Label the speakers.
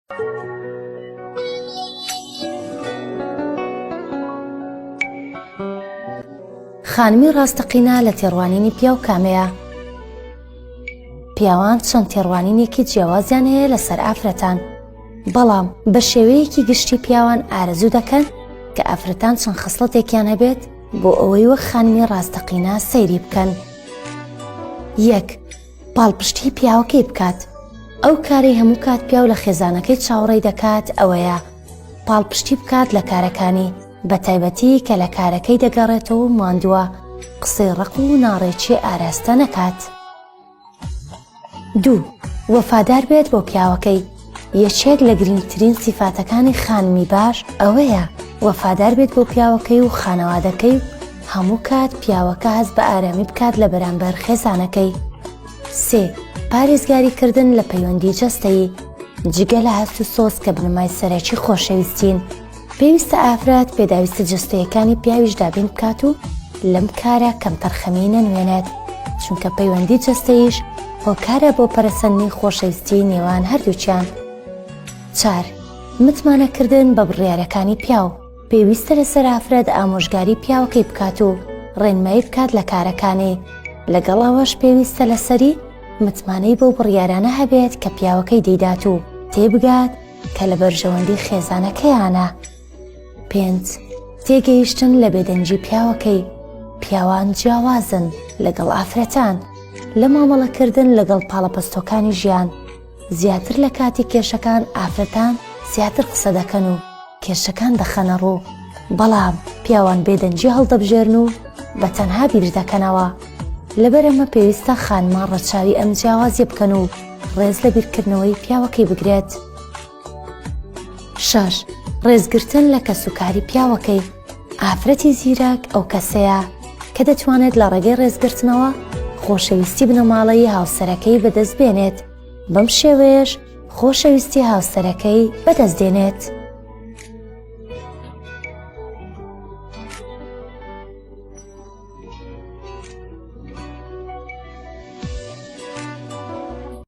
Speaker 1: خانمی ڕاستەقینە لە تێڕوانینی پیاو کامەیە؟ پیاوان چەند تێڕوانینێکی جیاوازیان هەیە لەسەر ئافرەتان، بەڵام بە شێوەیەکی گشتی پیاوان ئارەزوو دەکەن کە ئافرەتان چەند خەسڵەتێکیان هەبێت بۆ ئەوەی وەک خانمی ڕاستەقینە سەیری بکەن. 1. پاڵپشتی پیاوەکەی بکات. ئەو کاری هەموو کات پیاو لە خێزانەکەی چاوەڕێی دەکات ئەوەیە پاڵپشتی بکات لە کارەکانی، بە تایبەتی کە لە کارەکەی دەگەڕێتەوە ماندووە، قسەی ڕق و ناڕێکی ئاراستە نەکات. 2. وەفادار بێت بۆ پیاوەکەی. یەکێک لە گرنگترین سیفاتەکانی خانمی باش ئەوەیە وەفادار بێت بۆ پیاوەکەی و خانەوادەکەی و هەموو کات پیاوەکە هەست بە ئارامی بکات لە بەرامبەر خێزانەکەی. 3. پارێزگاریکردن لە پەیوەندی جەستەیی. جگە لە هەست و سۆز کە بنەمای سەرەکی خۆشەویستین، پێویستە ئافرەت پێداویستە جەستەیەکانی پیاویش دابین بکات و لەم کارە کەم تەرخەمی نەنوێنێت، چونکە پەیوەندی جەستەیش هۆکارە بۆ پەرەسەندنی خۆشەویستی نێوان هەردووچیان. 4. متمانەکردن بە بڕیارەکانی پیاو. پێویستە لەسەر ئافرەت ئامۆژگاری پیاوەکەی بکات و ڕێنمایی بکات لە کارەکانی، لەگەڵەوەش پێویستە لەسەری متمانەی بۆ بڕیارانە هەبێت کە پیاوەکەی دەیدات و تێبگات کە لە بەرژەوەندی خێزانەکەیانە. 5. تێگەیشتن لە بێدەنجی پیاوەکەی. پیاوان جیاوازن لەگەڵ ئافرەتان لە مامەڵەکردن لەگەڵ پاڵەپەستۆکانی ژیان. زیاتر لە کاتی کێشەکان ئافرەتان زیاتر قسە دەکەن و کێشەکان دەخەنە ڕوو، بەڵام پیاوان بێدەنجی هەڵدەبژێرن و بە تەنها بیر دەکەنەوە. لەبەر ئەمە پێویستە خانمان ڕەچاوی ئەم جیاوازی بکەن و ڕێز لە بیرکردنەوەی پیاوەکەی بگرێت. 6. ڕێزگرتن لە کەسوکاری پیاوەکەی. ئافرەتی زیرەک ئەو کەسەیە کە دەتوانێت لە ڕێگەی ڕێزگرتنەوە خۆشەویستی بنەماڵەی هاوسەرەکەی بەدەست بێنێت، بەم شێوەیەش خۆشەویستی هاوسەرەکەی بەدەست دێنێت.